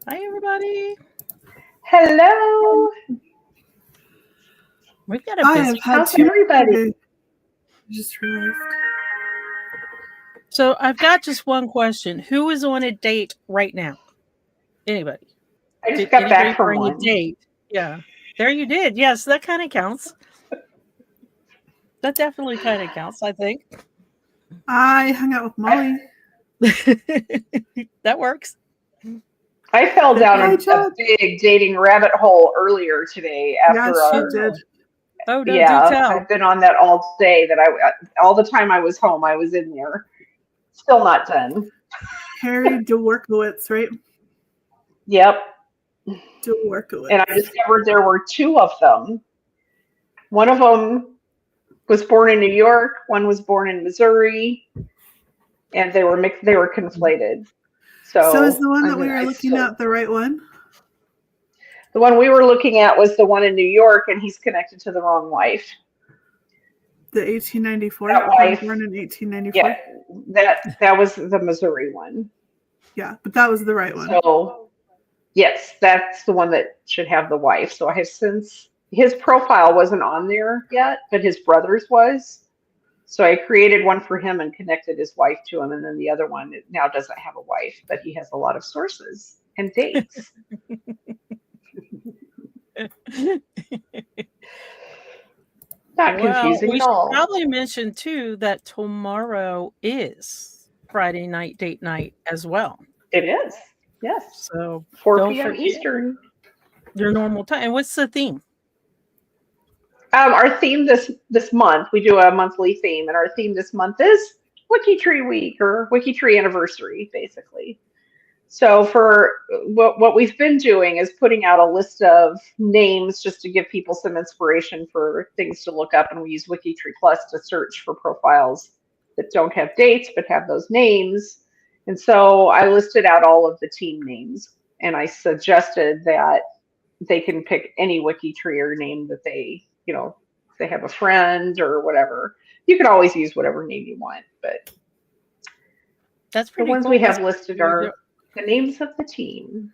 Hi, everybody. Hello. We've got a busy. How's everybody? Just realized. So I've got just one question. Who is on a date right now? Anybody? I just got back from bring one. a date? Yeah. There you did. Yes, that kind of counts. That definitely kind of counts, I think. I hung out with Molly. That works. I fell down a big dating rabbit hole earlier today after she did. Oh, no, yeah, do tell. I've been on that all day. All the time I was home, I was in there. Still not done. Harry Dworkowitz, right? Yep. Dworkowitz. And I discovered there were two of them. One of them was born in New York. One was born in Missouri, and they were mixed. They were conflated. So is the one that we were looking at the right one? The one we were looking at was the one in New York, and he's connected to the wrong wife. The 1894. That wife, born in 1894. Yeah, that was the Missouri one. Yeah, but that was the right one. So, yes, that's the one that should have the wife. So I have since his profile wasn't on there yet, but his brother's was. So I created one for him and connected his wife to him, and then the other one now doesn't have a wife, but he has a lot of sources and dates. Not confusing we at all. should probably mention too that tomorrow is Friday night date night as well. It is, yes. So 4 p.m. Eastern. Your normal time. And what's the theme? Our theme this month, we do a monthly theme, and our theme this month is WikiTree Week or WikiTree Anniversary, basically. So for what we've been doing is putting out a list of names just to give people some inspiration for things to look up. And we use WikiTree Plus to search for profiles that don't have dates but have those names. And so I listed out all of the team names, and I suggested that they can pick any WikiTreeer name that they, if they have a friend or whatever. You can always use whatever name you want, but that's pretty the ones cool. we have listed are the names of the team.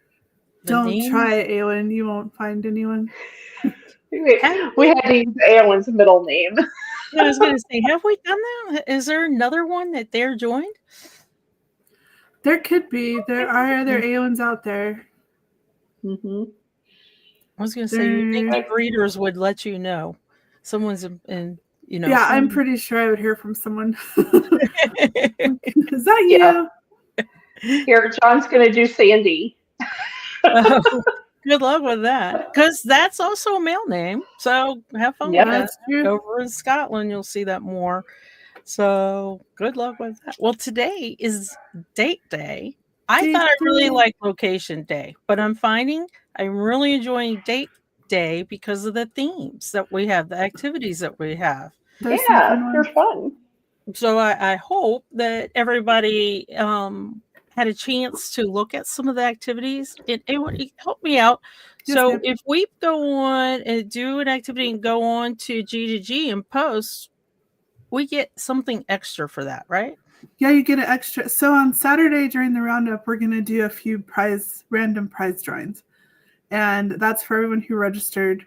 Don't try it, Eowyn. You won't find anyone. We had to use Eowyn's middle name. I was going to say, have we done that? Is there another one that they're joined? There could be. There are other Eowyn's out there. Mm-hmm. I was going to say, you think readers would let you know. Someone's in, Yeah, I'm pretty sure I would hear from someone. Is that you? Yeah. Here, John's going to do Sandy. Good luck with that, because that's also a male name. So have fun with that. Over in Scotland, you'll see that more. So good luck with that. Well, today is date day. I thought I really liked location day, but I'm finding I'm really enjoying date day because of the themes that we have, the activities that we have. They're fun. So I hope that everybody had a chance to look at some of the activities. It helped me out. So if we go on and do an activity and go on to G2G and post, we get something extra for that, right? Yeah, you get an extra. So on Saturday during the Roundup, we're going to do a few random prize drawings. And that's for everyone who registered.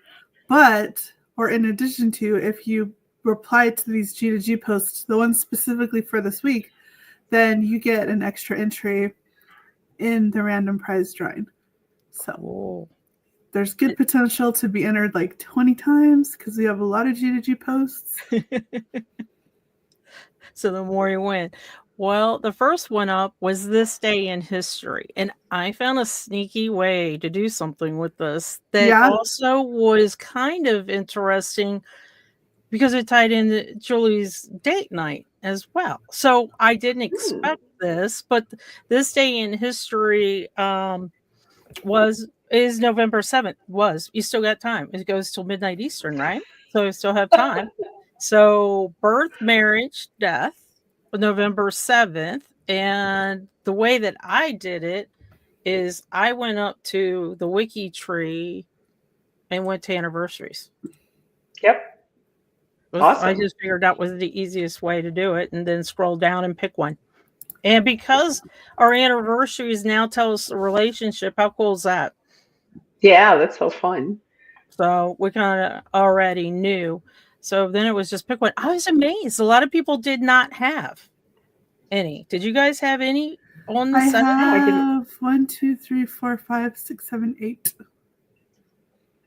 Or in addition to, if you reply to these G2G posts, the ones specifically for this week, then you get an extra entry in the random prize drawing. So there's good potential to be entered like 20 times because we have a lot of G2G posts. So the more you win. Well, the first one up was this day in history. And I found a sneaky way to do something with this that also was kind of interesting because it tied into Julie's date night as well. So I didn't expect this, but this day in history is November 7th. You still got time. It goes till midnight Eastern, right? So you still have time. So birth, marriage, death, November 7th. And the way that I did it is I went up to the WikiTree and went to anniversaries. Yep. Awesome. I just figured that was the easiest way to do it, and then scroll down and pick one. And because our anniversaries now tell us the relationship, how cool is that? Yeah, that's so fun. So we kind of already knew. So then it was just pick one. I was amazed. A lot of people did not have any. Did you guys have any on the set? I have 1, 2, 3, 4, 5, 6, 7, 8.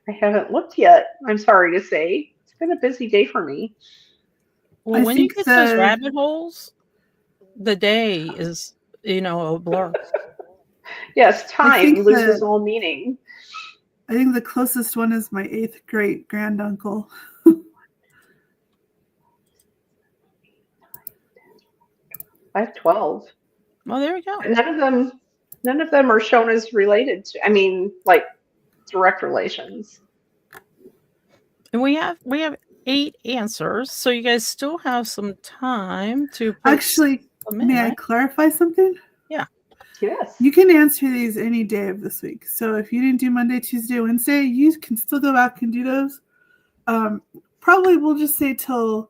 I haven't looked yet. I'm sorry to say. It's been a busy day for me. Well, when you get those rabbit holes, the day is, a blur. Yes, time loses all meaning. I think the closest one is my 8th great granduncle. I have 12. Well, there we go. None of them are shown as related to, I mean, like direct relations. And we have 8 answers, so you guys still have some time to actually. May I clarify something? Yeah. Yes. You can answer these any day of this week. So if you didn't do Monday, Tuesday, Wednesday, you can still go back and do those. Probably we'll just say till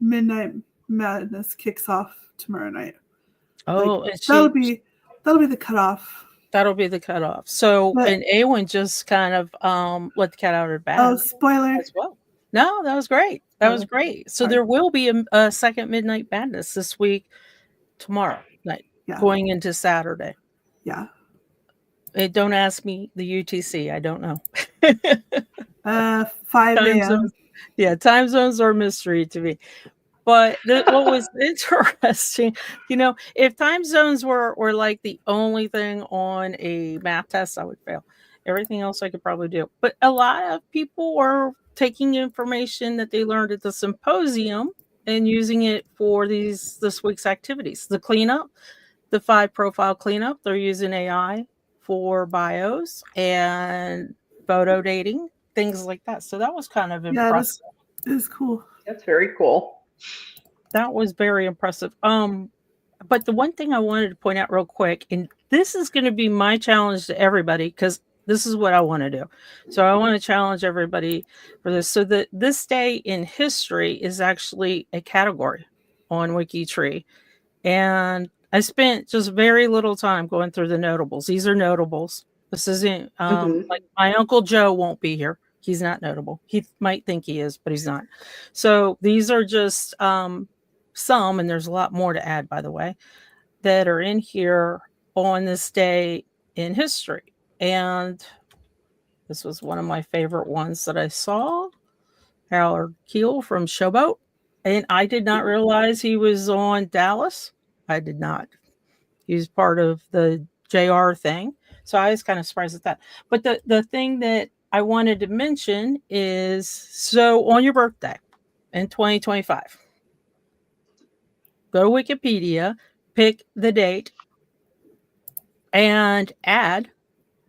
Midnight Madness kicks off tomorrow night. Oh, that'll be the cutoff. That'll be the cutoff. So, and Eowyn just kind of let the cat out of the bag. Oh, spoiler as well. No, that was great. That was great. So there will be a second Midnight Madness this week, tomorrow night, going into Saturday. Yeah. Don't ask me the UTC. I don't know. 5 a.m. Yeah, time zones are a mystery to me. But what was interesting, if time zones were like the only thing on a math test, I would fail. Everything else I could probably do. But a lot of people are taking information that they learned at the symposium and using it for this week's activities. The cleanup, the 5 profile cleanup, they're using AI for bios and photo dating, things like that. So that was kind of impressive. It was cool. That's very cool. That was very impressive. But the one thing I wanted to point out real quick, and this is going to be my challenge to everybody, because this is what I want to do. So I want to challenge everybody for this. So that this day in history is actually a category on WikiTree. And I spent just very little time going through the notables. These are notables. This isn't like my Uncle Joe won't be here. He's not notable. He might think he is, but he's not. So these are just some, and there's a lot more to add, by the way, that are in here on this day in history. And this was one of my favorite ones that I saw. Howard Keel from Showboat. And I did not realize he was on Dallas. I did not. He was part of the JR thing. So I was kind of surprised at that. But the thing that I wanted to mention is, so on your birthday in 2025, go to Wikipedia, pick the date, and add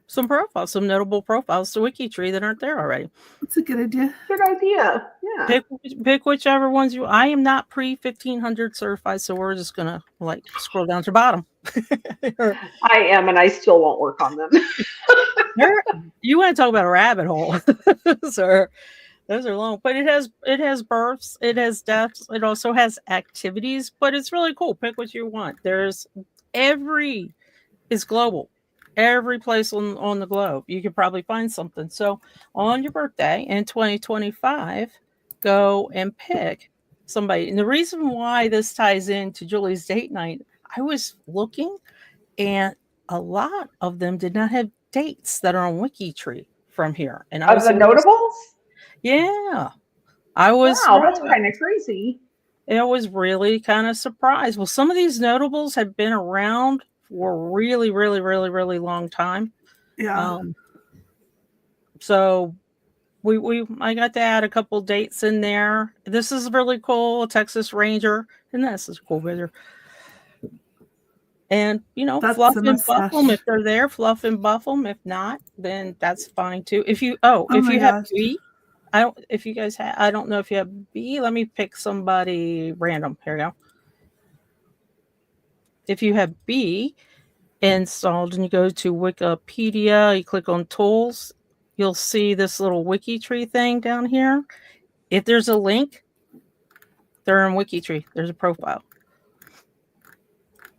some notable profiles to WikiTree that aren't there already. That's a good idea. Good idea. Yeah. Pick whichever ones you. I am not pre-1500 certified, so we're just gonna scroll down to the bottom. I am, and I still won't work on them. You want to talk about a rabbit hole, sir? Those are long, but it has births, it has deaths, it also has activities, but it's really cool. Pick what you want. It's global. Every place on the globe, you could probably find something. So on your birthday in 2025, go and pick somebody. And the reason why this ties into Julie's date night, I was looking, and a lot of them did not have dates that are on WikiTree from here. And of the notables? Yeah. I was. Wow, that's kind of crazy. I was really kind of surprised. Well, some of these notables have been around for a really, really, really, really long time. Yeah. So I got to add a couple dates in there. This is really cool. A Texas Ranger, and this is cool with her. And fluff and buff them if they're there. Fluff and buff them. If not, then that's fine too. If you have B, I don't know if you have B. Let me pick somebody random. Here we go. If you have B installed and you go to Wikipedia, you click on tools, you'll see this little WikiTree thing down here. If there's a link, they're in WikiTree. There's a profile.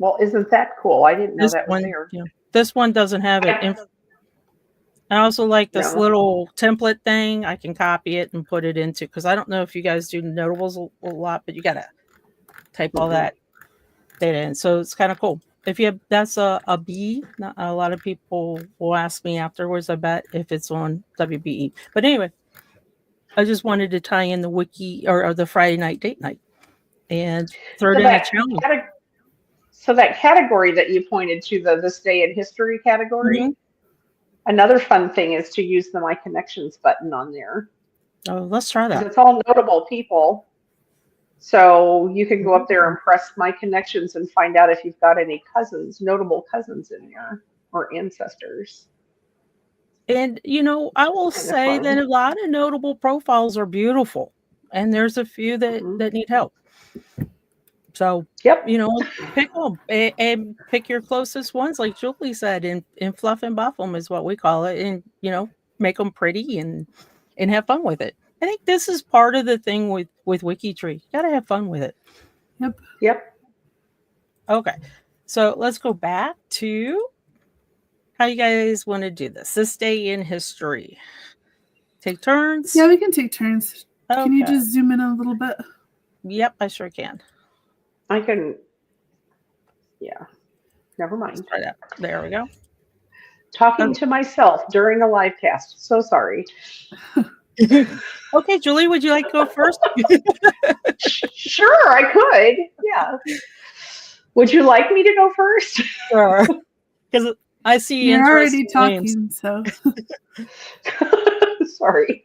Well, isn't that cool? I didn't know This that was one, there. yeah. This one doesn't have it. I also like this little template thing. I can copy it and put it into, because I don't know if you guys do notables a lot, but you got to type all that data in. So it's kind of cool. If you have, that's a B, not, a lot of people will ask me afterwards, I bet, if it's on WBE. But anyway, I just wanted to tie in the wiki or the Friday night date night and throw it in a challenge. So that category that you pointed to, the This Day in History category, another fun thing is to use the My Connections button on there. Oh, let's try that. It's all notable people. So you can go up there and press My Connections and find out if you've got any cousins, notable cousins in there or ancestors. And, I will say that a lot of notable profiles are beautiful. And there's a few that need help. So, pick them and pick your closest ones, like Julie said, and fluff and buff them is what we call it. And, make them pretty and have fun with it. I think this is part of the thing with WikiTree. You got to have fun with it. Yep. Okay. So let's go back to how you guys want to do this. This day in history. Take turns? Yeah, we can take turns. Okay. Can you just zoom in a little bit? Yep, I sure can. I can. Yeah. Never mind. Try that. There we go. Talking to myself during a live cast. So sorry. Okay, Julie, would you like to go first? Sure, I could. Yeah. Would you like me to go first? Sure. Because I see you're already talking, names. So sorry.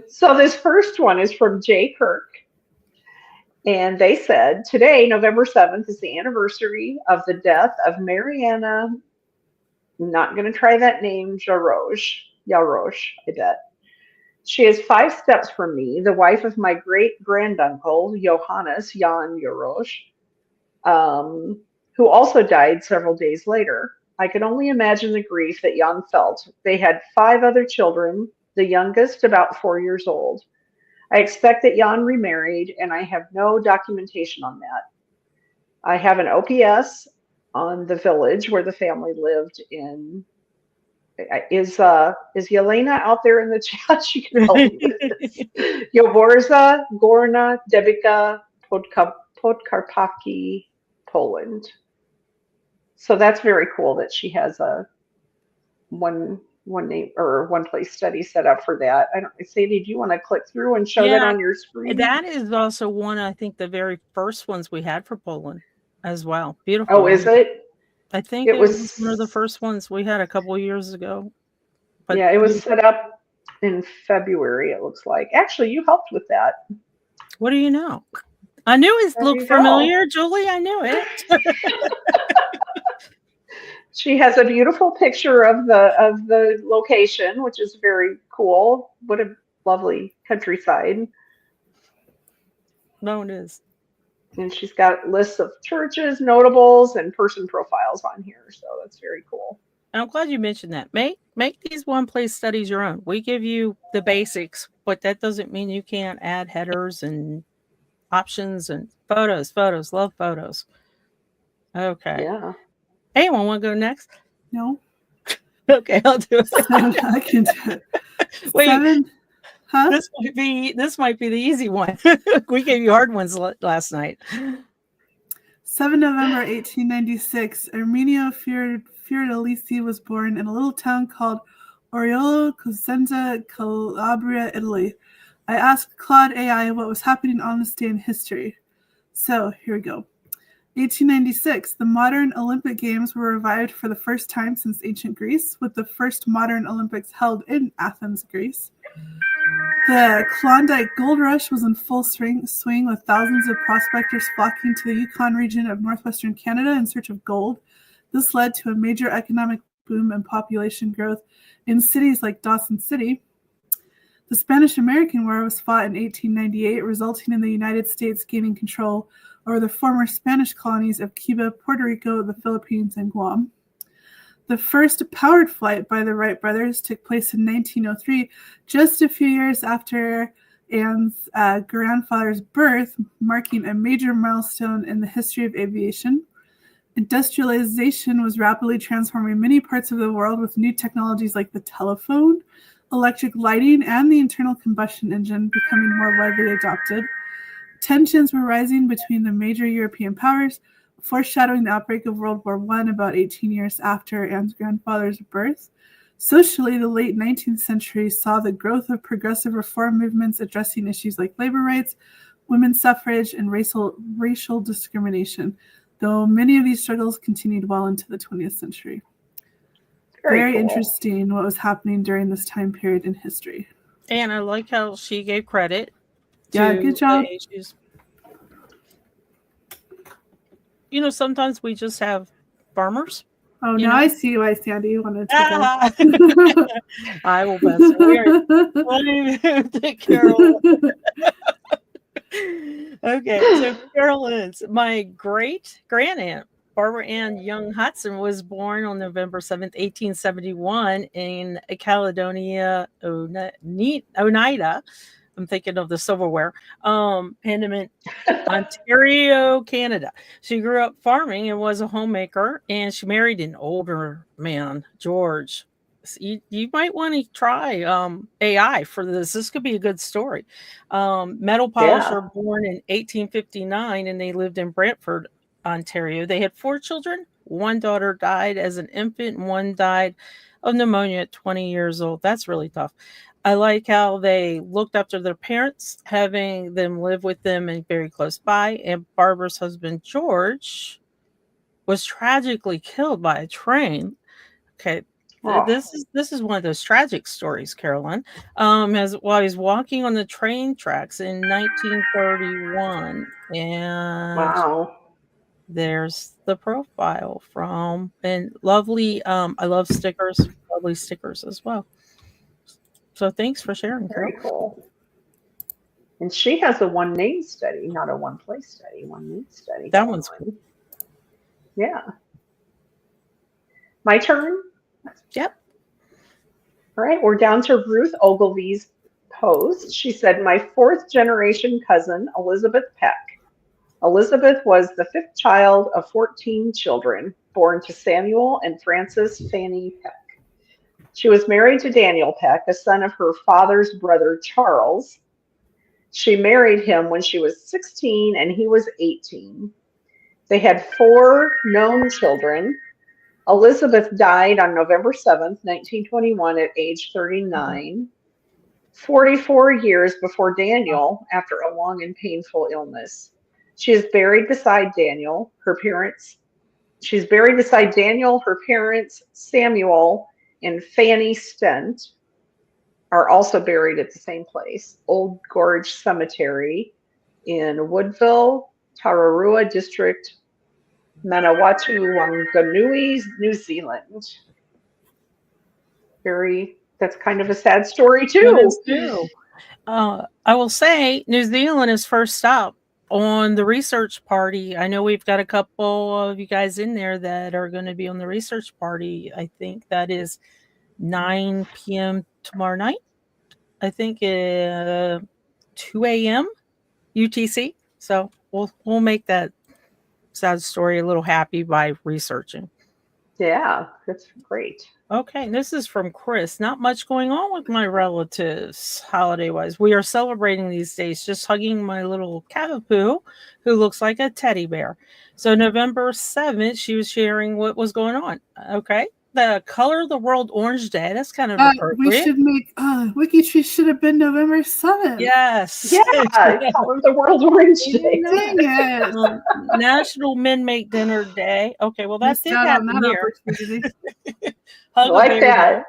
So this first one is from Jay Kirk. And they said, today, November 7th, is the anniversary of the death of Mariana. I'm not going to try that name, Yarosh, I bet. She is 5 steps from me, the wife of my great-granduncle, Johannes Jan Yarosh, who also died several days later. I could only imagine the grief that Jan felt. They had 5 other children, the youngest about 4 years old. I expect that Jan remarried, and I have no documentation on that. I have an OPS on the village where the family lived in. Is Yelena out there in the chat? She can help me with this. Joborza, Gorna, Debika, Podkarpacki, Poland. So that's very cool that she has a one name or one place study set up for that. Sadie, do you want to click through and show that on your screen? That is also one, I think, the very first ones we had for Poland as well. Beautiful. Oh, is it? I think it was one of the first ones we had a couple of years ago. But yeah, it was set up in February, it looks like. Actually, you helped with that. What do you know? I knew it looked familiar, Julie. I knew it. She has a beautiful picture of the location, which is very cool. What a lovely countryside. No, it is. And she's got lists of churches, notables, and person profiles on here. So that's very cool. And I'm glad you mentioned that. Make these one-place studies your own. We give you the basics, but that doesn't mean you can't add headers and options and photos. Love photos. Okay. Yeah. Anyone want to go next? No. Okay, I'll do it. I can do it. Wait. 7. Huh? This might be the easy one. We gave you hard ones last night. 7 November 1896, Erminio Fiordalisi was born in a little town called Oriolo Cosenza, Calabria, Italy. I asked Claude AI what was happening on this day in history. So, here we go. 1896, the modern Olympic Games were revived for the first time since ancient Greece, with the first modern Olympics held in Athens, Greece. The Klondike Gold Rush was in full swing, with thousands of prospectors flocking to the Yukon region of northwestern Canada in search of gold. This led to a major economic boom and population growth in cities like Dawson City. The Spanish-American War was fought in 1898, resulting in the United States gaining control over the former Spanish colonies of Cuba, Puerto Rico, the Philippines, and Guam. The first powered flight by the Wright brothers took place in 1903, just a few years after Anne's grandfather's birth, marking a major milestone in the history of aviation. Industrialization was rapidly transforming many parts of the world with new technologies like the telephone, electric lighting, and the internal combustion engine becoming more widely adopted. Tensions were rising between the major European powers, foreshadowing the outbreak of World War I about 18 years after Anne's grandfather's birth. Socially, the late 19th century saw the growth of progressive reform movements addressing issues like labor rights, women's suffrage, and racial discrimination, though many of these struggles continued well into the 20th century. Very cool. Interesting what was happening during this time period in history. And I like how she gave credit. Yeah, good job. You know, sometimes we just have farmers. Oh, now I see why Sandy wanted to go. I will pass it. Take Carol. Okay, so Carolyn's my great-grandaunt, Barbara Ann Young Hudson, was born on November 7th, 1871 in Caledonia, Oneida. I'm thinking of the silverware. Panamint, Ontario, Canada. She grew up farming and was a homemaker, and she married an older man, George. You might want to try AI for this. This could be a good story. Metal polisher, born in 1859, and they lived in Brantford, Ontario. They had 4 children. One daughter died as an infant, and one died of pneumonia at 20 years old. That's really tough. I like how they looked after their parents, having them live with them and very close by. And Barbara's husband, George, was tragically killed by a train. Okay, this is one of those tragic stories, Carolyn. While he's walking on the train tracks in 1931, and there's the profile from lovely. I love stickers, lovely stickers as well. So thanks for sharing. Very cool. And she has a one name study, not a one place study. One name study. That one's cool. Yeah. My turn. Yep. All right, we're down to Ruth Ogilvy's post. She said, "My 4th generation cousin, Elizabeth Peck. Elizabeth was the 5th child of 14 children, born to Samuel and Frances Fanny Peck. She was married to Daniel Peck, a son of her father's brother, Charles. She married him when she was 16 and he was 18. They had 4 known children. Elizabeth died on November 7th, 1921 at age 39, 44 years before Daniel, after a long and painful illness. She is buried beside Daniel, her parents. She's buried beside Daniel, her parents, Samuel, and Fanny Stent are also buried at the same place, Old Gorge Cemetery in Woodville, Tararua District, Manawatu, Wanganui, New Zealand." That's kind of a sad story too. I will say New Zealand is first up on the research party. I know we've got a couple of you guys in there that are going to be on the research party. I think that is 9 p.m. tomorrow night. I think 2 a.m. UTC. So we'll make that sad story a little happy by researching. Yeah, that's great. Okay, this is from Chris. Not much going on with my relatives holiday-wise. We are celebrating these days, just hugging my little cavapoo who looks like a teddy bear. So November 7th, she was sharing what was going on. Okay, the Color of the World Orange Day. That's kind of appropriate. We should make WikiTree should have been November 7th. Yes. Yeah, Color of the World Orange Day. Dang it. National Men Make Dinner Day. Okay, well that did happen here. I like that.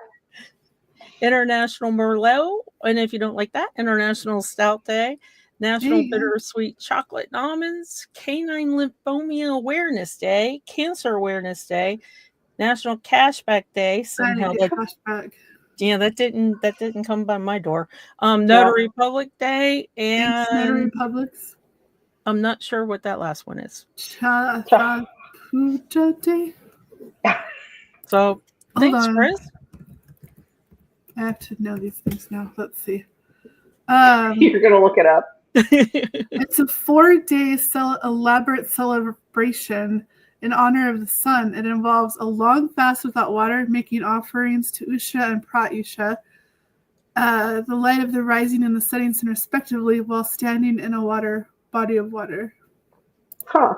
International Merlot, and if you don't like that, International Stout Day, National Bittersweet Chocolate and Almonds, Canine Lymphoma Awareness Day, Cancer Awareness Day, National Cashback Day. Somehow cashback. Yeah, that didn't come by my door. Notary Public Day, and Notary Publics. I'm not sure what that last one is. Chaputa Day. So thanks, Chris. I have to know these things now. Let's see. You're going to look it up. It's a 4-day elaborate celebration in honor of the sun. It involves a long fast without water, making offerings to Usha and Pratyusha, the light of the rising and the setting sun respectively, while standing in a body of water. Huh.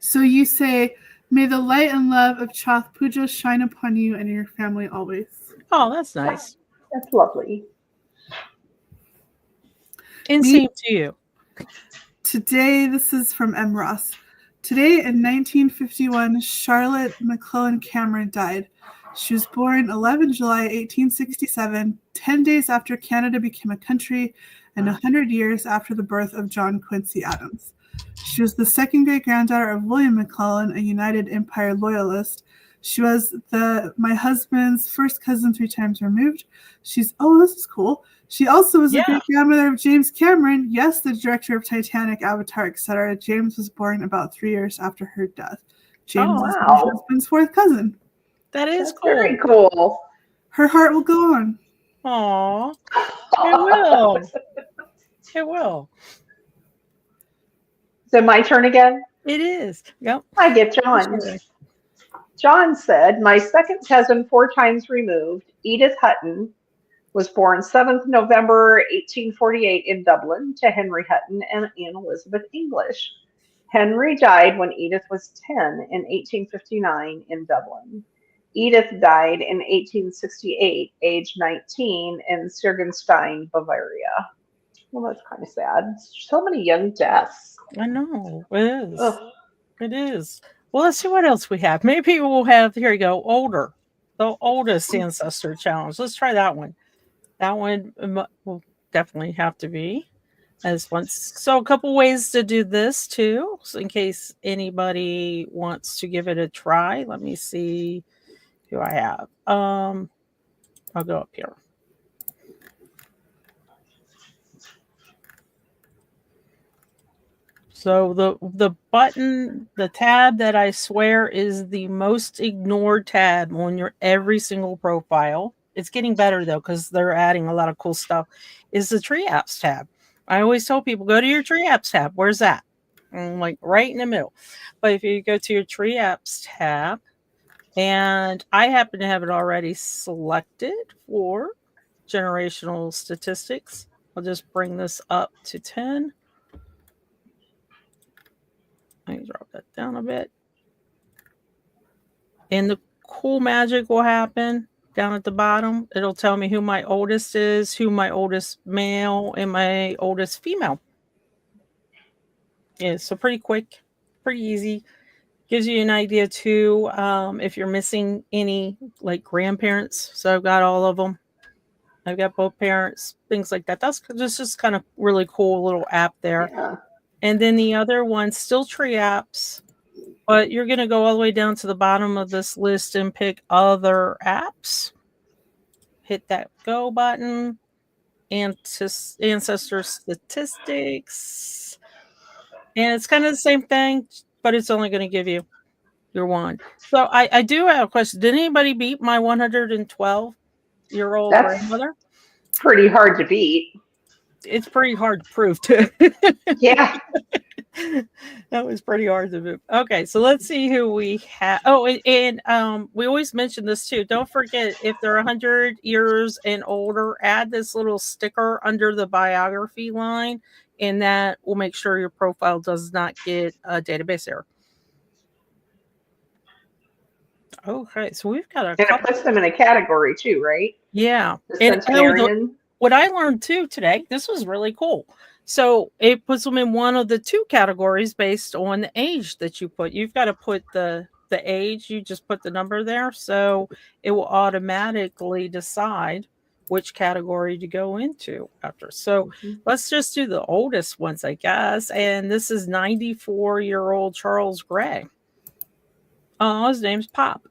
So you say, may the light and love of Chath Puja shine upon you and your family always. Oh, that's nice. That's lovely. And same to you. Today, this is from M. Ross. Today in 1951, Charlotte McClellan Cameron died. She was born 11 July 1867, 10 days after Canada became a country and 100 years after the birth of John Quincy Adams. She was the second great-granddaughter of William McClellan, a United Empire loyalist. She was my husband's first cousin 3 times removed. This is cool. She also was the great-grandmother of James Cameron, yes, the director of Titanic, Avatar, etc. James was born about 3 years after her death. James is my husband's 4th cousin. That's cool. Very cool. Her heart will go on. Aw, it will. It will. Is it my turn again? It is. Yep. I get John. John said, my second cousin 4 times removed, Edith Hutton, was born 7th November 1848 in Dublin to Henry Hutton and Anne Elizabeth English. Henry died when Edith was 10 in 1859 in Dublin. Edith died in 1868, age 19, in Sirgenstein, Bavaria. Well, that's kind of sad. So many young deaths. I know. It is. Ugh. It is. Well, let's see what else we have. Maybe we'll have, here you go, the oldest ancestor challenge. Let's try that one. That one will definitely have to be as once. So a couple ways to do this too, so in case anybody wants to give it a try. Let me see who I have. I'll go up here. So the button, the tab that I swear is the most ignored tab on your every single profile. It's getting better though, because they're adding a lot of cool stuff, is the Tree Apps tab. I always tell people, go to your Tree Apps tab. Where's that? I'm like right in the middle. But if you go to your Tree Apps tab, and I happen to have it already selected for generational statistics. I'll just bring this up to 10. Let me drop that down a bit. And the cool magic will happen down at the bottom. It'll tell me who my oldest is, who my oldest male, and my oldest female. Yeah, so pretty quick, pretty easy. Gives you an idea too, if you're missing any like grandparents. So I've got all of them. I've got both parents, things like that. That's just kind of really cool little app there. Yeah. And then the other one, still Tree Apps, but you're going to go all the way down to the bottom of this list and pick other apps. Hit that go button. Ancestor statistics. And it's kind of the same thing, but it's only going to give you your one. So I do have a question. Did anybody beat my 112-year-old grandmother? Pretty hard to beat. It's pretty hard to prove too. Yeah. That was pretty hard to do. Okay, so let's see who we have. Oh, and we always mention this too. Don't forget, if they're 100 years and older, add this little sticker under the biography line, and that will make sure your profile does not get a database error. Okay, so we've got and it puts them in a category too, right? Yeah. And what I learned too today, this was really cool. So it puts them in one of the 2 categories based on the age that you put. You've got to put the age, you just put the number there. So it will automatically decide which category to go into after. So let's just do the oldest ones, I guess. And this is 94-year-old Charles Gray. His name's Pop.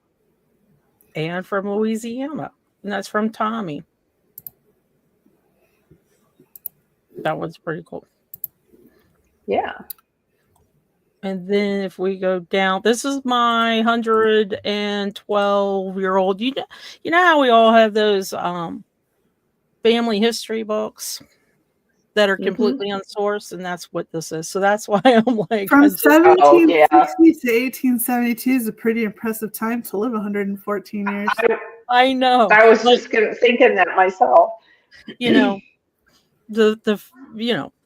And from Louisiana. And that's from Tommy. That one's pretty cool. Yeah. And then if we go down, this is my 112-year-old. You know how we all have those family history books that are completely unsourced, and that's what this is. So that's why I'm like, from 1760 to 1872 is a pretty impressive time to live 114 years. I know. I was just thinking that myself. You know, the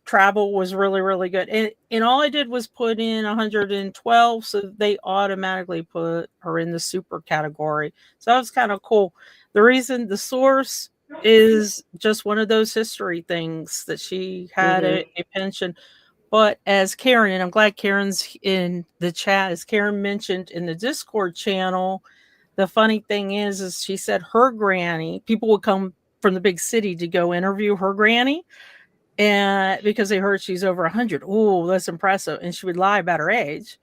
travel was really, really good. And all I did was put in 112, so they automatically put her in the super category. So that was kind of cool. The reason the source is just one of those history things that she had a pension. But as Karen, and I'm glad Karen's in the chat, as Karen mentioned in the Discord channel, the funny thing is she said her granny, people would come from the big city to go interview her granny, and because they heard she's over 100. Oh, that's impressive. And she would lie about her age.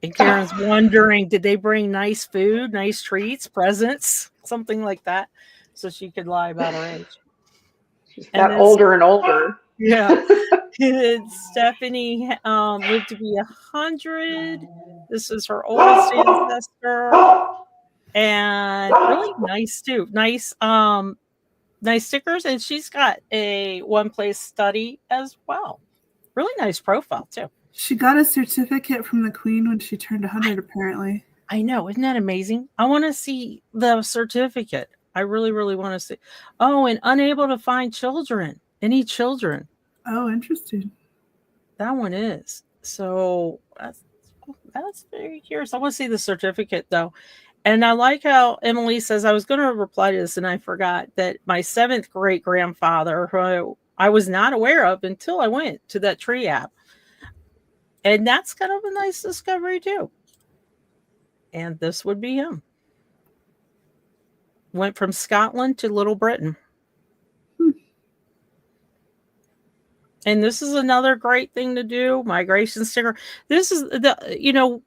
And Karen's wondering, did they bring nice food, nice treats, presents, something like that, so she could lie about her age? She's got older and older. Yeah. Stephanie lived to be 100. This is her oldest ancestor. And really nice too. Nice stickers. And she's got a one-place study as well. Really nice profile too. She got a certificate from the Queen when she turned 100, apparently. I know. Isn't that amazing? I want to see the certificate. I really, really want to see. Oh, and unable to find children. Any children. Oh, interesting. That one is. So that's very curious. I want to see the certificate though. And I like how Emily says, I was going to reply to this and I forgot that my 7th great grandfather, who I was not aware of until I went to that tree app. And that's kind of a nice discovery too. And this would be him. Went from Scotland to Little Britain. And this is another great thing to do. Migration sticker. This is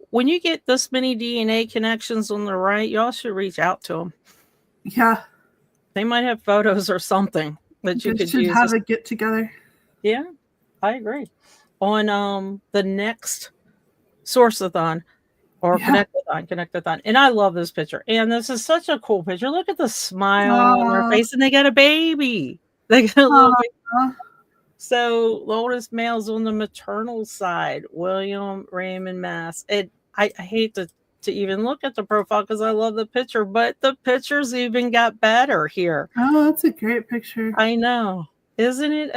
when you get this many DNA connections on the right, y'all should reach out to them. Yeah. They might have photos or something that you could should use. Have a get together. Yeah, I agree. On the next Sourceathon or Connectathon. And I love this picture. And this is such a cool picture. Look at the smile on their face. And they got a baby. They got a little baby. So the oldest male's on the maternal side, William Raymond Mass. And I hate to even look at the profile because I love the picture, but the pictures even got better here. Oh, that's a great picture. I know. Isn't it?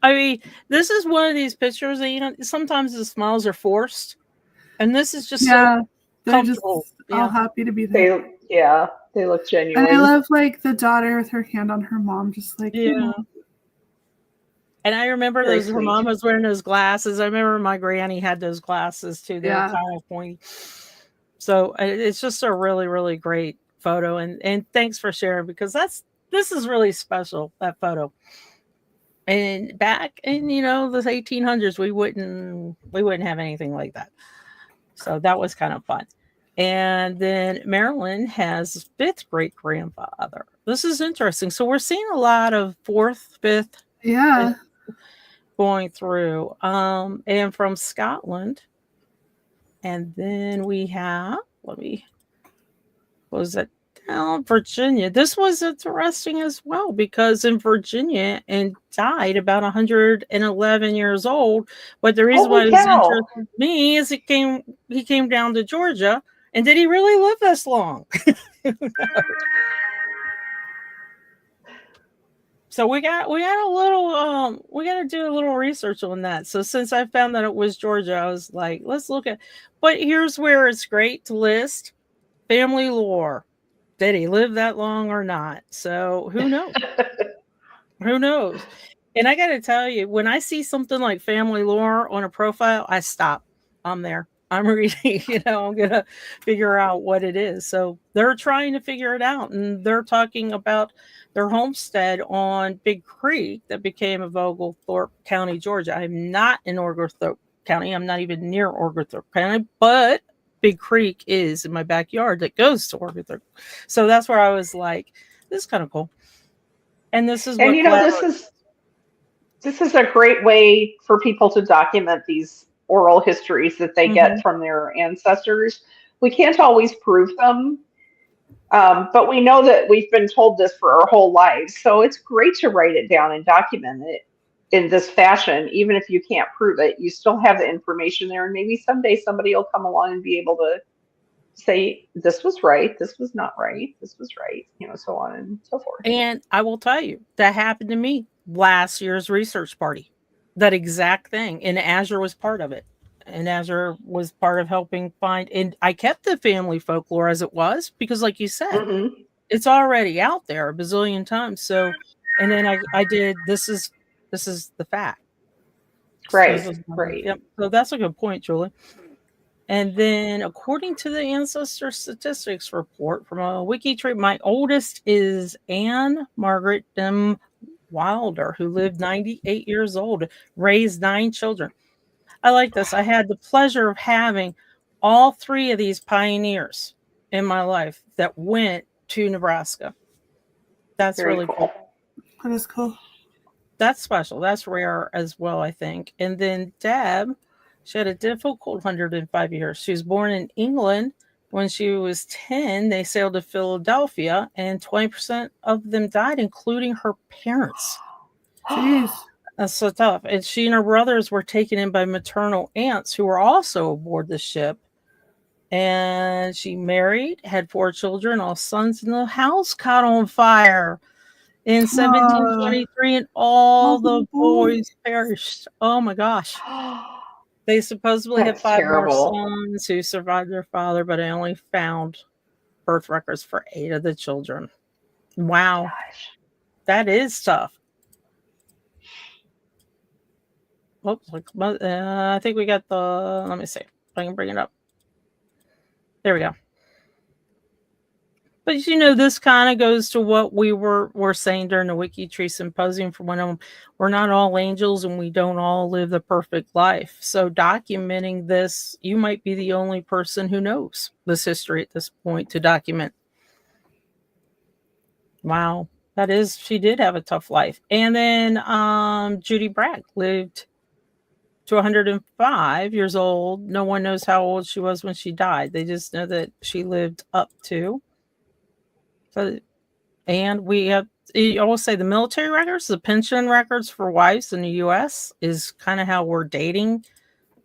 I mean, this is one of these pictures that, sometimes the smiles are forced. And this is just so comfortable. Just all happy to be there. They look genuine. And I love the daughter with her hand on her mom, just And I remember her mom was wearing those glasses. I remember my granny had those glasses too. They were kind of pointy. So it's just a really, really great photo. And thanks for sharing, because this is really special, that photo. And back in, the 1800s, we wouldn't have anything like that. So that was kind of fun. And then Marilyn has 5th great grandfather. This is interesting. So we're seeing a lot of 4th, 5th. Yeah. Going through. And from Scotland. And then we have, Virginia. This was interesting as well, because in Virginia and died about 111 years old. But the reason why it was interesting to me is he came down to Georgia. And did he really live this long? So we got a little we got to do a little research on that. So since I found that it was Georgia, I was like, let's look at. But here's where it's great to list family lore. Did he live that long or not? So who knows? Who knows? And I got to tell you, when I see something like family lore on a profile, I stop. I'm there. I'm reading, I'm going to figure out what it is. So they're trying to figure it out. And they're talking about their homestead on Big Creek that became of Oglethorpe County, Georgia. I'm not in Oglethorpe County. I'm not even near Oglethorpe County, but Big Creek is in my backyard that goes to Oglethorpe. So that's where I was like, this is kind of cool. And this is this is a great way for people to document these oral histories that they get from their ancestors. We can't always prove them, but we know that we've been told this for our whole lives. So it's great to write it down and document it in this fashion. Even if you can't prove it, you still have the information there, and maybe someday somebody will come along and be able to say, this was right, this was not right, this was right, so on and so forth. And I will tell you, that happened to me last year's research party. That exact thing. And Azure was part of it. And Azure was part of helping find, and I kept the family folklore as it was, because like you said, it's already out there a bazillion times. So, and then I did, this is the fact. Right, right. Yep. So that's a good point, Julie. And then according to the Ancestor Statistics report from a WikiTree, my oldest is Anne Margaret M. Wilder, who lived 98 years old, raised 9 children. I like this. I had the pleasure of having all 3 of these pioneers in my life that went to Nebraska. That's very really cool. That is cool. That's special. That's rare as well, I think. And then Deb, she had a difficult 105 years. She was born in England. When she was 10, they sailed to Philadelphia, and 20% of them died, including her parents. Jeez. That's so tough. And she and her brothers were taken in by maternal aunts who were also aboard the ship. And she married, had 4 children, all sons, and the house caught on fire in 1723, and all the boys perished. Oh my gosh. They supposedly had 5 more sons who survived their father, but I only found birth records for 8 of the children. Wow. Gosh. That is tough. Oops, I think we got the, let me see if I can bring it up. There we go. But this kind of goes to what we were saying during the WikiTree symposium for when we're not all angels and we don't all live the perfect life. So documenting this, you might be the only person who knows this history at this point to document. Wow. She did have a tough life. And then Judy Bragg lived to 105 years old. No one knows how old she was when she died. They just know that she lived up to. So, and we have, I always say the military records, the pension records for wives in the U.S. is kind of how we're dating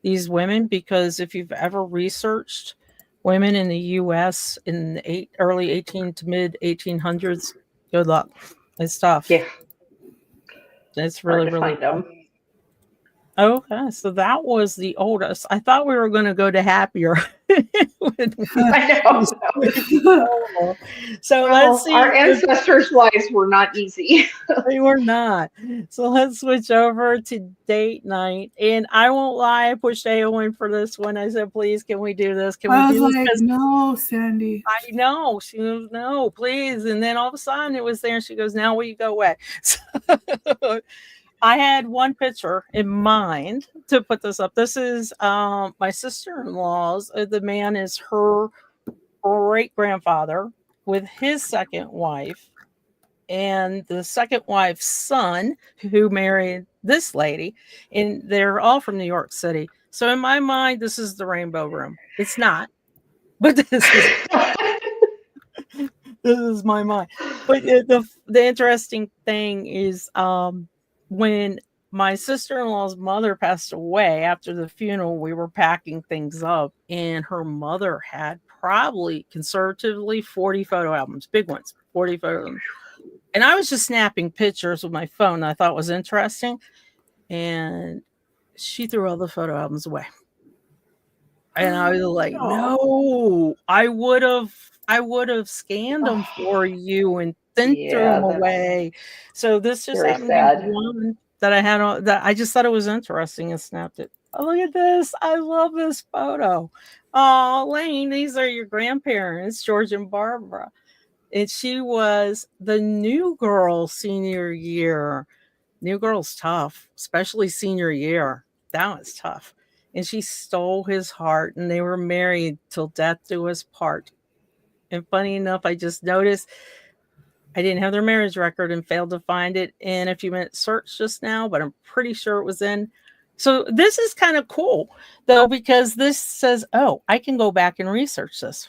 these women, because if you've ever researched women in the U.S. in the early 18 to mid 1800s, good luck. It's tough. Yeah. It's really, really tough. Okay, so that was the oldest. I thought we were going to go to happier. I know. So let's see. Our ancestors' lives were not easy. They were not. So let's switch over to date night. And I won't lie, I pushed Eowyn for this one. I said, please, can we do this? Can we do this? No, Sandy. I know. She goes, no, please. And then all of a sudden it was there, and she goes, now will you go away? So, I had one picture in mind to put this up. This is my sister-in-law's. The man is her great-grandfather with his second wife, and the second wife's son, who married this lady, and they're all from New York City. So in my mind, this is the Rainbow Room. It's not, but this is my mind. But the interesting thing is, when my sister-in-law's mother passed away, after the funeral, we were packing things up, and her mother had probably conservatively 40 photo albums, big ones, 40 photo albums. And I was just snapping pictures with my phone that I thought was interesting. And she threw all the photo albums away. And I was like, no, I would have scanned them for you and then threw them away. So this just happened to be one that I had on, that I just thought it was interesting and snapped it. Oh, look at this. I love this photo. Oh, Lane, these are your grandparents, George and Barbara. And she was the new girl senior year. New girl's tough, especially senior year. That was tough. And she stole his heart, and they were married till death do us part. And funny enough, I just noticed I didn't have their marriage record and failed to find it in a few minutes search just now, but I'm pretty sure it was in. So this is kind of cool, though, because this says, oh, I can go back and research this.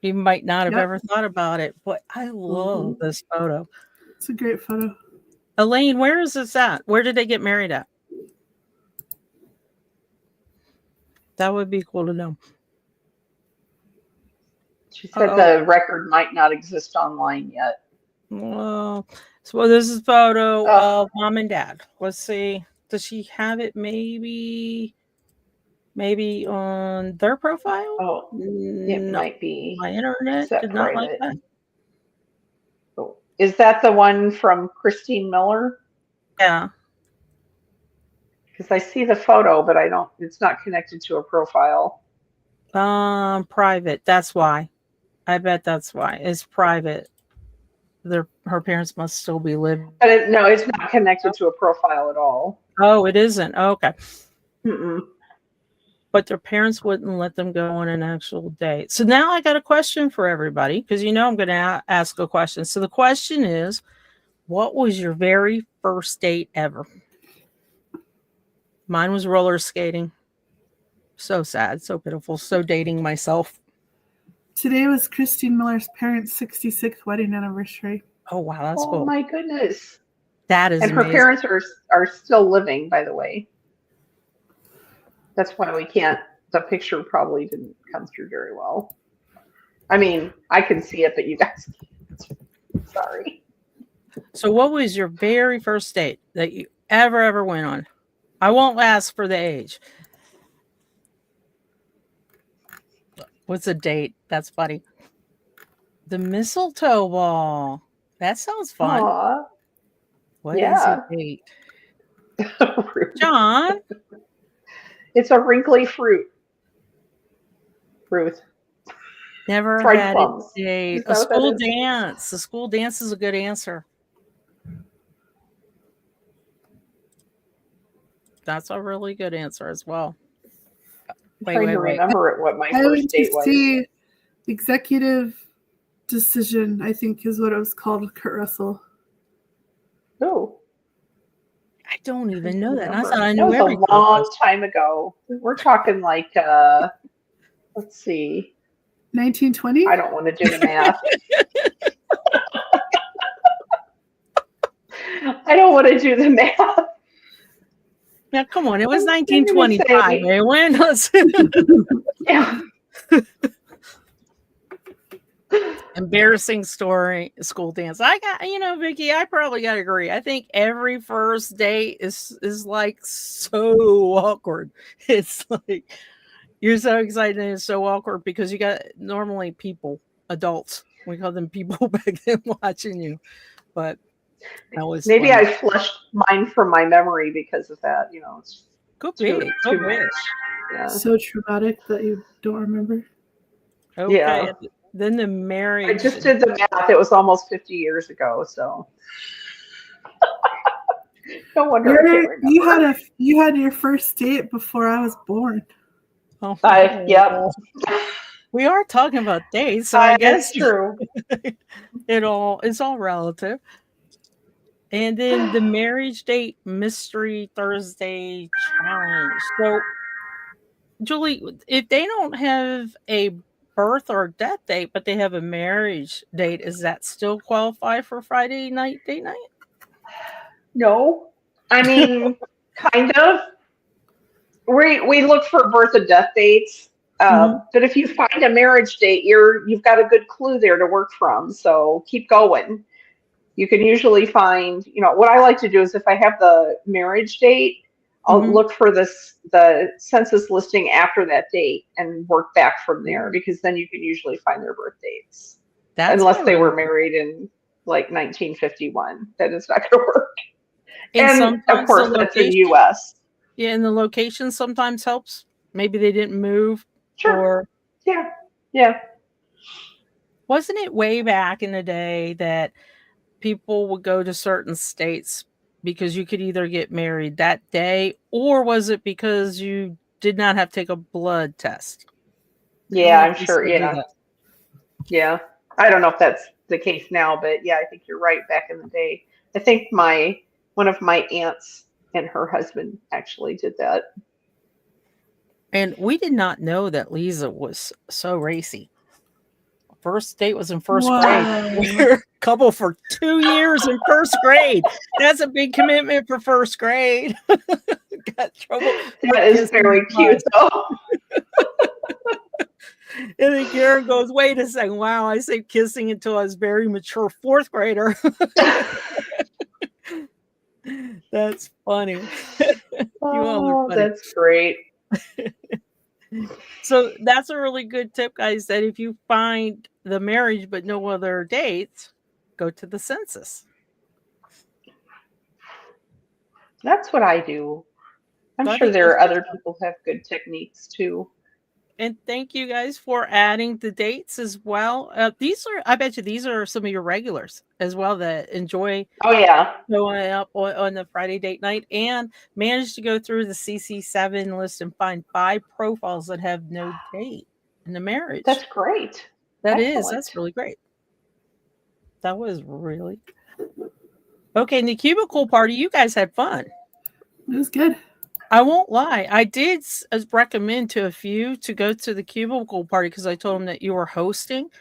You might not have ever thought about it, but I love this photo. It's a great photo. Elaine, where is this at? Where did they get married at? That would be cool to know. She said the record might not exist online yet. Well, so this is a photo of mom and dad. Let's see. Does she have it maybe on their profile? Oh, it might be. My internet did not like that. Oh, is that the one from Christine Miller? Yeah. Because I see the photo, but it's not connected to a profile. Private. That's why. I bet that's why. It's private. Her parents must still be living. But it's not connected to a profile at all. Oh, it isn't. Oh, okay. Mm-mm. But their parents wouldn't let them go on an actual date. So now I got a question for everybody, because I'm going to ask a question. So the question is, what was your very first date ever? Mine was roller skating. So sad, so pitiful, so dating myself. Today was Christine Miller's parents' 66th wedding anniversary. Oh, wow, that's cool. Oh, my goodness. That is amazing. Her parents are still living, by the way. That's why the picture probably didn't come through very well. I mean, I can see it, but you guys can't. Sorry. So what was your very first date that you ever went on? I won't ask for the age. What's a date? That's funny. The mistletoe ball. That sounds fun. Aww. What is a date? John? It's a wrinkly fruit. Ruth. Never Fried had plums. a date. A school dance. A school dance is a good answer. That's a really good answer as well. I'm trying to remember what my first date was. See, executive decision, I think, is what it was called. Kurt Russell. Oh. I don't even know that. I thought I knew everything. That was a long time ago. We're talking like, let's see. 1920? I don't want to do the math. I don't want to do the math. Now, come on. It was 1925. When was Yeah. Embarrassing story, school dance. I got, Vicky, I probably got to agree. I think every first date is like so awkward. It's like you're so excited and it's so awkward because you got normally people, adults. We call them people back then watching you. But that was maybe funny. I flushed mine from my memory because of that. It's too much. Yeah. So traumatic that you don't remember. Okay. Yeah. Then the marriage. I just did the math. It was almost 50 years ago, so no wonder I can't remember. You had your first date before I was born. Oh, yep. We are talking about dates, so I guess that's true. It's all relative. And then the marriage date mystery Thursday challenge. So, Julie, if they don't have a birth or death date, but they have a marriage date, is that still qualify for Friday night date night? No, I mean, kind of. We look for birth and death dates, but if you find a marriage date, you've got a good clue there to work from. So keep going. You can usually find, what I like to do is if I have the marriage date, I'll look for the census listing after that date and work back from there, because then you can usually find their birth dates. Unless they were married in like 1951, then it's not going to work. And of course, that's in the U.S. Yeah, and the location sometimes helps. Maybe they didn't move. Sure. Yeah. Wasn't it way back in the day that people would go to certain states because you could either get married that day, or was it because you did not have to take a blood test? Yeah, I'm sure. Yeah. I don't know if that's the case now, but yeah, I think you're right. Back in the day, I think one of my aunts and her husband actually did that. And we did not know that Lisa was so racy. First date was in first grade. We were a couple for 2 years in first grade. That's a big commitment for first grade. Got trouble. That is very cute, though. And then Karen goes, "Wait a second! Wow, I said kissing until I was very mature 4th grader." That's funny. Oh, that's great. So that's a really good tip, guys, that if you find the marriage but no other dates, go to the census. That's what I do. I'm sure there are other people who have good techniques too. And thank you guys for adding the dates as well. I bet you these are some of your regulars as well that enjoy showing up on the Friday date night and managed to go through the CC7 list and find 5 profiles that have no date in the marriage. That's great. That's really great. That was really okay. In the cubicle party, you guys had fun. It was good. I won't lie. I did recommend to a few to go to the cubicle party because I told them that you were hosting.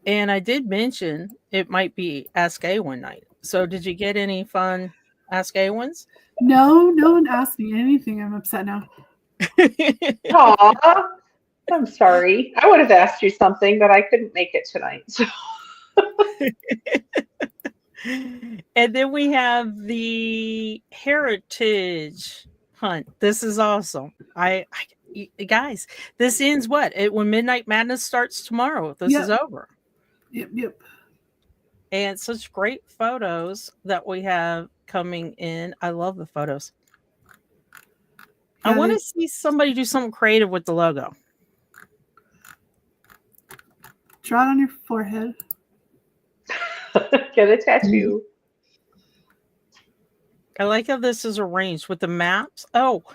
And I did mention it might be Ask Eowyn night. So did you get any fun Ask Eowyns? No one asked me anything. I'm upset now. Aw, I'm sorry. I would have asked you something, but I couldn't make it tonight. So. And then we have the Heritage Hunt. This is awesome. Guys, this ends when Midnight Madness starts tomorrow. This is over. Yep. And such great photos that we have coming in. I love the photos. I want to see somebody do something creative with the logo. Draw it on your forehead. Get a tattoo. I like how this is arranged with the maps. Oh,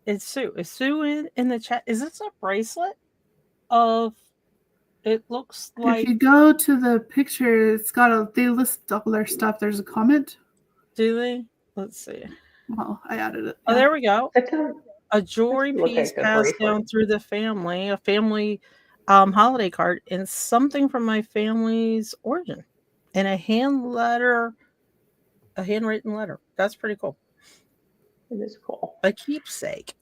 it's Sue. Is Sue in the chat? Is this a bracelet of? It looks like. If you go to the picture, it's got they list all their stuff. There's a comment. Do they? Let's see. Well, I added it. Oh, there we go. A jewelry piece passed down through the family, a family holiday card, and something from my family's origin, and a handwritten letter. That's pretty cool. It is cool. A keepsake.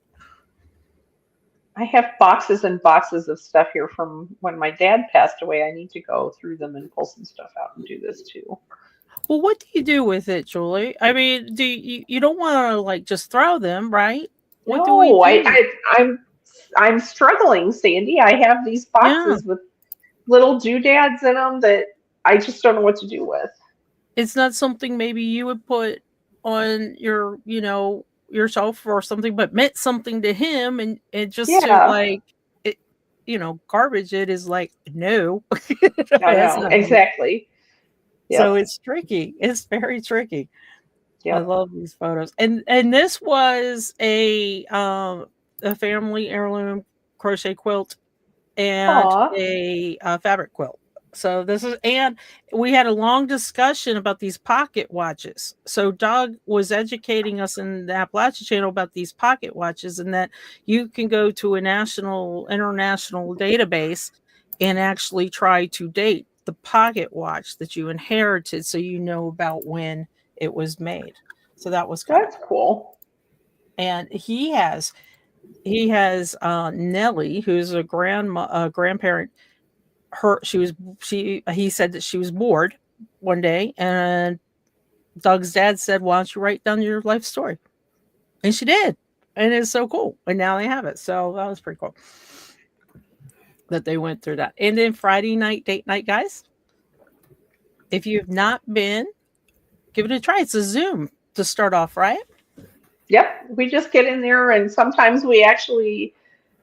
I have boxes and boxes of stuff here from when my dad passed away. I need to go through them and pull some stuff out and do this too. Well, what do you do with it, Julie? I mean, you don't want to just throw them, right? What do we do? I'm struggling, Sandy. I have these boxes with little doodads in them that I just don't know what to do with. It's not something maybe you would put on your, yourself or something, but meant something to him, and just garbage. It is no. I know, exactly. Yep. So it's tricky. It's very tricky. Yep. I love these photos, and this was a family heirloom crochet quilt and a fabric quilt. So and we had a long discussion about these pocket watches. So Doug was educating us in the Appalachia channel about these pocket watches, and that you can go to a international database and actually try to date the pocket watch that you inherited, so you know about when it was made. So that's cool. And he has Nellie, who's a grandparent. He said that she was bored one day, and Doug's dad said, "Why don't you write down your life story?" And she did, and it's so cool. And now they have it. So that was pretty cool that they went through that. And then Friday night date night, guys. If you've not been, give it a try. It's a Zoom to start off, right? Yep. We just get in there, and sometimes we actually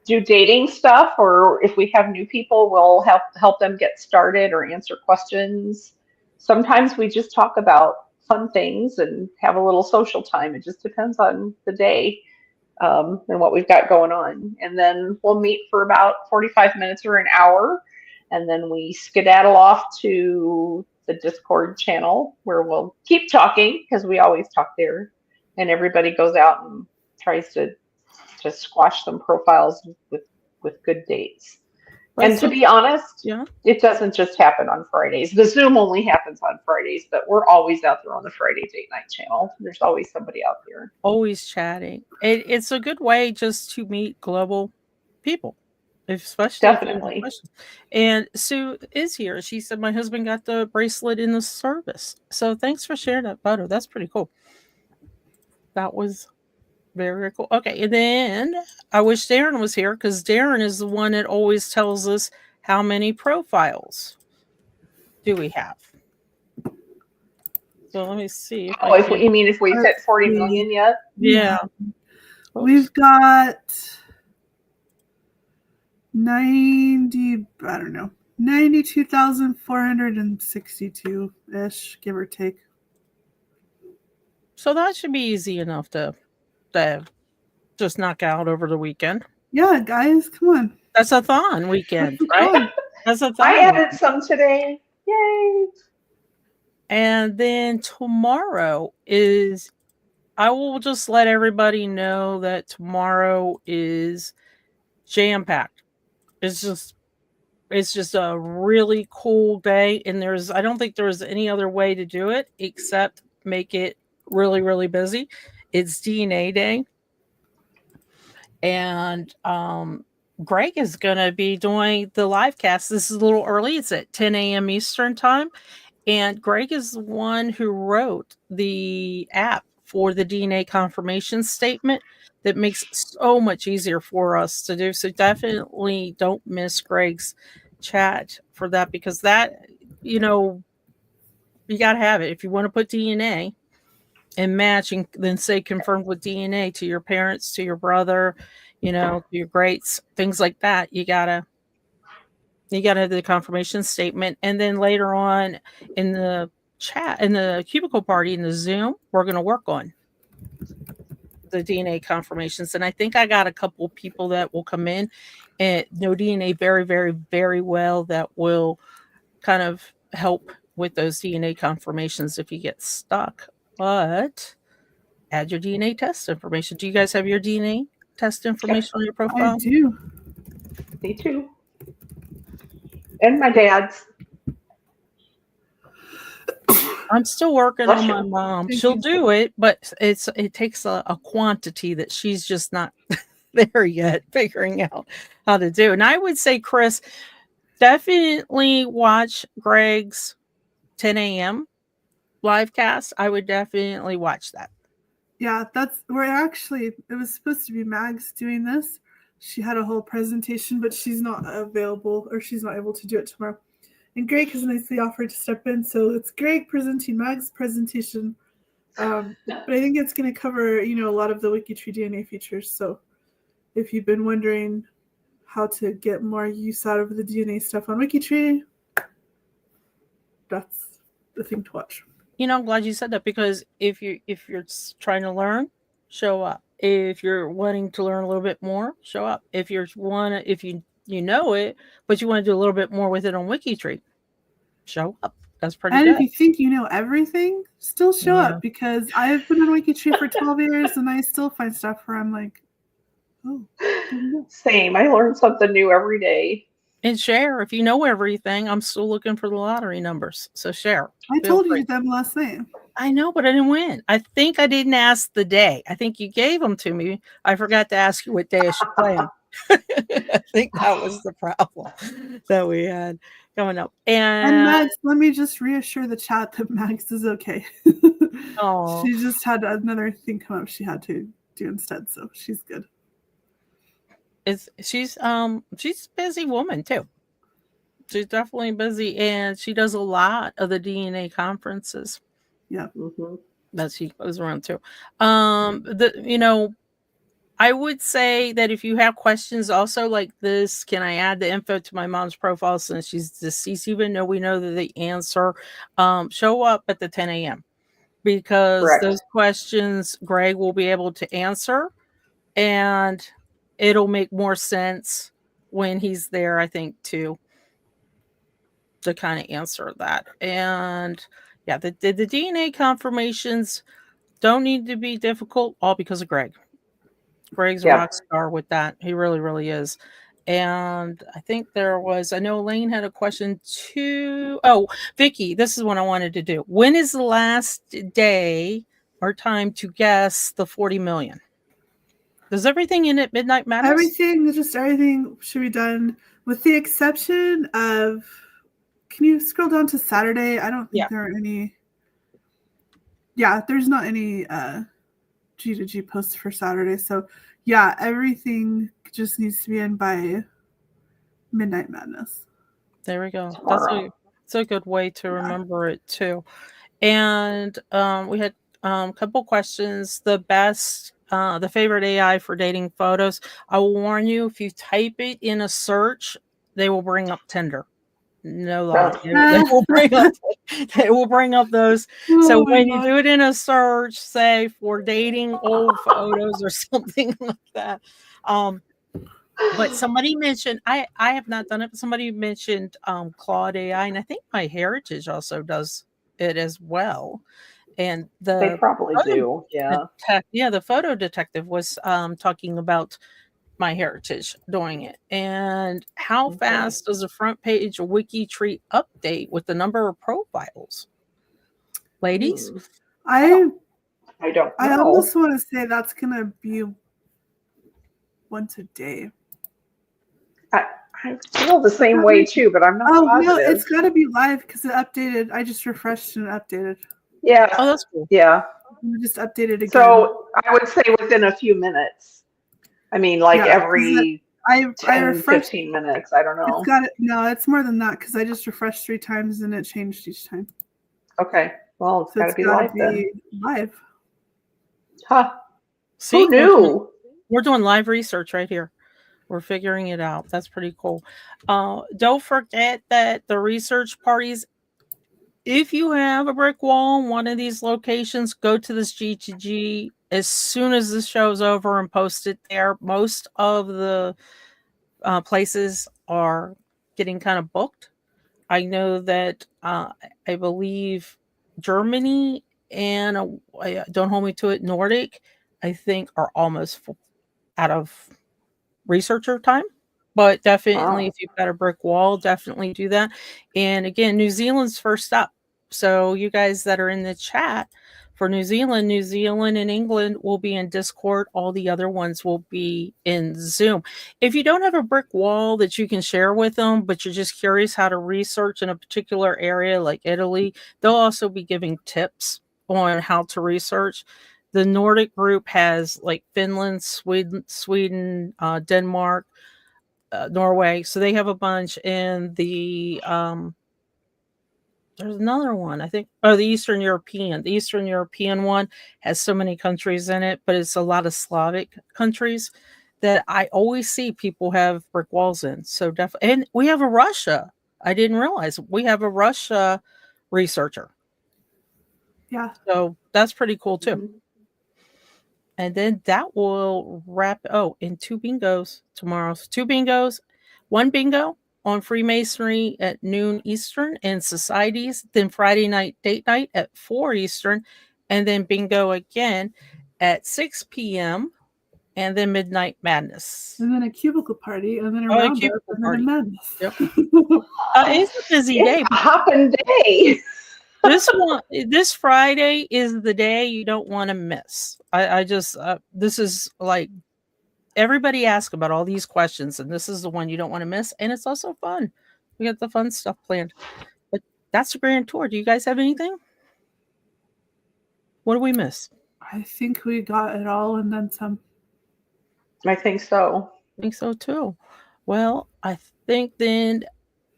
do dating stuff, or if we have new people, we'll help them get started or answer questions. Sometimes we just talk about fun things and have a little social time. It just depends on the day and what we've got going on. And then we'll meet for about 45 minutes or an hour, and then we skedaddle off to the Discord channel where we'll keep talking, because we always talk there and everybody goes out and tries to squash some profiles with good dates. And to be honest, it doesn't just happen on Fridays. The Zoom only happens on Fridays, but we're always out there on the Friday Date Night channel. There's always somebody out there. Always chatting. It's a good way just to meet global people, especially. Definitely. And Sue is here. She said, my husband got the bracelet in the service. So thanks for sharing that photo. That's pretty cool. That was very cool. Okay, and then I wish Darren was here because Darren is the one that always tells us how many profiles do we have. So let me see. You mean if we've hit 40 million yet? Yeah. We've got 92,462-ish, give or take. So that should be easy enough to just knock out over the weekend. Yeah, guys, come on. That's a thon weekend, right? That's a thon. I added some today. Yay! And then tomorrow is, I will just let everybody know that tomorrow is jam-packed. It's just a really cool day. And I don't think there's any other way to do it except make it really, really busy. It's DNA Day. And Greg is going to be doing the live cast. This is a little early. It's at 10 a.m. Eastern time. And Greg is the one who wrote the app for the DNA confirmation statement that makes it so much easier for us to do. So definitely don't miss Greg's chat for that, because that, you got to have it. If you want to put DNA and match and then say confirmed with DNA to your parents, to your brother, to your greats, things like that, you gotta have the confirmation statement. And then later on in the chat, in the cubicle party, in the Zoom, we're going to work on the DNA confirmations. And I think I got a couple people that will come in and know DNA very, very, very well, that will kind of help with those DNA confirmations if you get stuck. But add your DNA test information. Do you guys have your DNA test information on your profile? I do. Me too. And my dad's. I'm still working on my mom. She'll do it, but it takes a quantity that she's just not there yet, figuring out how to do. And I would say, Chris, definitely watch Greg's 10 a.m. live cast. I would definitely watch that. Yeah, it was supposed to be Mags doing this. She had a whole presentation, but she's not available, or she's not able to do it tomorrow. And Greg has nicely offered to step in. So it's Greg presenting Mag's presentation. But I think it's going to cover, a lot of the WikiTree DNA features. So if you've been wondering how to get more use out of the DNA stuff on WikiTree, that's the thing to watch. I'm glad you said that, because if you're trying to learn, show up. If you're wanting to learn a little bit more, show up. If you know it, but you want to do a little bit more with it on WikiTree, show up. That's pretty good. And if you think you know everything, still show up, because I've been on WikiTree for 12 years and I still find stuff where I'm like, oh. Same. I learn something new every day. And share. If you know everything, I'm still looking for the lottery numbers. So share. I told you them last night. I know, but I didn't win. I think I didn't ask the day. I think you gave them to me. I forgot to ask you what day I should play them. I think that was the problem that we had coming up. And Max, let me just reassure the chat that Max is okay. She just had another thing come up she had to do instead, so she's good. She's a busy woman too. She's definitely busy, and she does a lot of the DNA conferences. Yeah, that she goes around to. I would say that if you have questions also like this, can I add the info to my mom's profile since she's deceased, even though we know that the answer, show up at the 10 a.m. because those questions Greg will be able to answer, and it'll make more sense when he's there, I think, to kind of answer that. And yeah, the DNA confirmations, don't need to be difficult, all because of Greg. Greg's a rock star with that. He really, really is. And I think I know Elaine had a question too. Oh, Vicky, this is what I wanted to do. When is the last day or time to guess the 40 million? Does everything in it Midnight Madness? Everything should be done with the exception of, can you scroll down to Saturday? I don't think there are any. Yeah, there's not any G2G posts for Saturday. So yeah, everything just needs to be in by Midnight Madness. There we go. That's a good way to remember it too. And we had a couple questions. The favorite AI for dating photos. I will warn you, if you type it in a search, they will bring up Tinder. No lie. They will bring up those. So when you do it in a search, say for dating old photos or something like that. But somebody mentioned, I have not done it, but somebody mentioned Claude AI, and I think MyHeritage also does it as well. And they probably do. Yeah. The photo detective was talking about MyHeritage doing it. And how fast does a front page WikiTree update with the number of profiles? Ladies? I don't know. I almost want to say that's going to be once a day. I feel the same way too, but I'm not positive. No, it's got to be live because it updated. I just refreshed and it updated. Yeah. Oh, that's cool. Yeah. We just updated again. So I would say within a few minutes. I mean, like every 10, 15 minutes. I don't know. It's more than that because I just refreshed 3 times and it changed each time. Okay. Well, it's got to be live then. Live. Huh. See, who knew? We're doing live research right here. We're figuring it out. That's pretty cool. Don't forget that the research parties, if you have a brick wall in one of these locations, go to this G2G as soon as this show's over and post it there. Most of the places are getting kind of booked. I know that I believe Germany and don't hold me to it, Nordic, I think are almost out of researcher time. But definitely, if you've got a brick wall, definitely do that. And again, New Zealand's first up. So you guys that are in the chat for New Zealand and England will be in Discord. All the other ones will be in Zoom. If you don't have a brick wall that you can share with them, but you're just curious how to research in a particular area like Italy, they'll also be giving tips on how to research. The Nordic group has like Finland, Sweden, Denmark, Norway. So they have a bunch. And the there's another one, I think. Oh, the Eastern European. The Eastern European one has so many countries in it, but it's a lot of Slavic countries that I always see people have brick walls in. So definitely, and we have a Russia. I didn't realize we have a Russia researcher. Yeah. So that's pretty cool too. Mm-hmm. And then that will wrap. Oh, and 2 bingos tomorrow. 2 bingos, 1 bingo on Freemasonry at noon Eastern and societies. Then Friday night date night at 4 Eastern, and then bingo again at 6 p.m. And then Midnight Madness. And then a cubicle party, and then a roundup, and then a madness. Yep. It's a busy day. It's a hopping day. This Friday is the day you don't want to miss. I just this is like everybody asks about all these questions, and this is the one you don't want to miss, and it's also fun. We got the fun stuff planned. But that's the grand tour. Do you guys have anything? What do we miss? I think we got it all and then some. I think so. I think so too. Well, I think then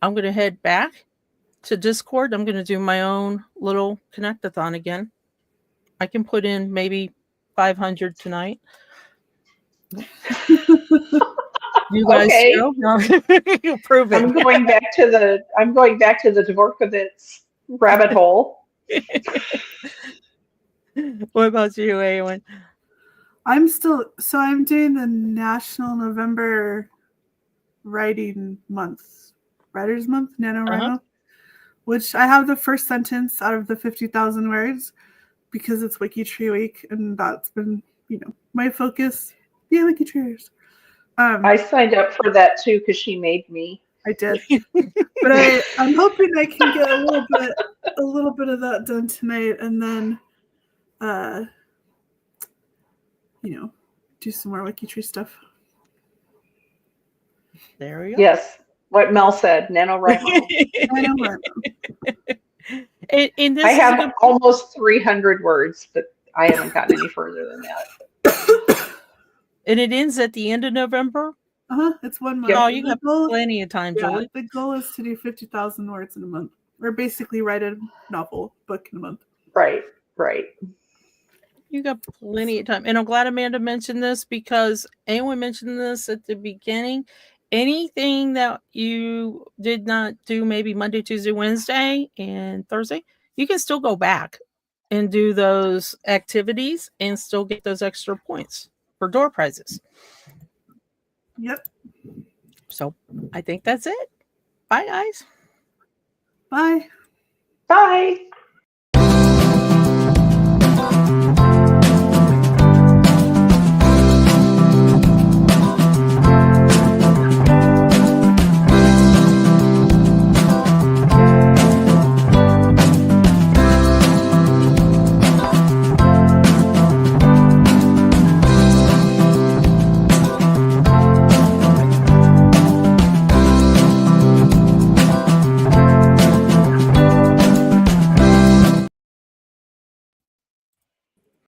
I'm going to head back to Discord. I'm going to do my own little connect-a-thon again. I can put in maybe 500 tonight. You guys know? No. Prove it. I'm going back to the Dvorkovitz rabbit hole. What about you, Eowyn? I'm doing the National November Writers Month, NaNoWriMo, which I have the first sentence out of the 50,000 words. because it's WikiTree week, and that's been, my focus. Yeah, WikiTreeers. I signed up for that too because she made me. I did, but I'm hoping I can get a little bit of that done tonight, and then, do some more WikiTree stuff. There we go. Yes, what Mel said, NaNoWriMo. And this I have almost 300 words, but I haven't gotten any further than that. And it ends at the end of November? It's 1 month. Oh, you have plenty of time, Julie. The goal is to do 50,000 words in a month, or basically write a book in a month. Right. You got plenty of time. And I'm glad Amanda mentioned this, because Eowyn mentioned this at the beginning. Anything that you did not do maybe Monday, Tuesday, Wednesday, and Thursday, you can still go back and do those activities and still get those extra points for door prizes. Yep. So I think that's it. Bye, guys. Bye. Bye.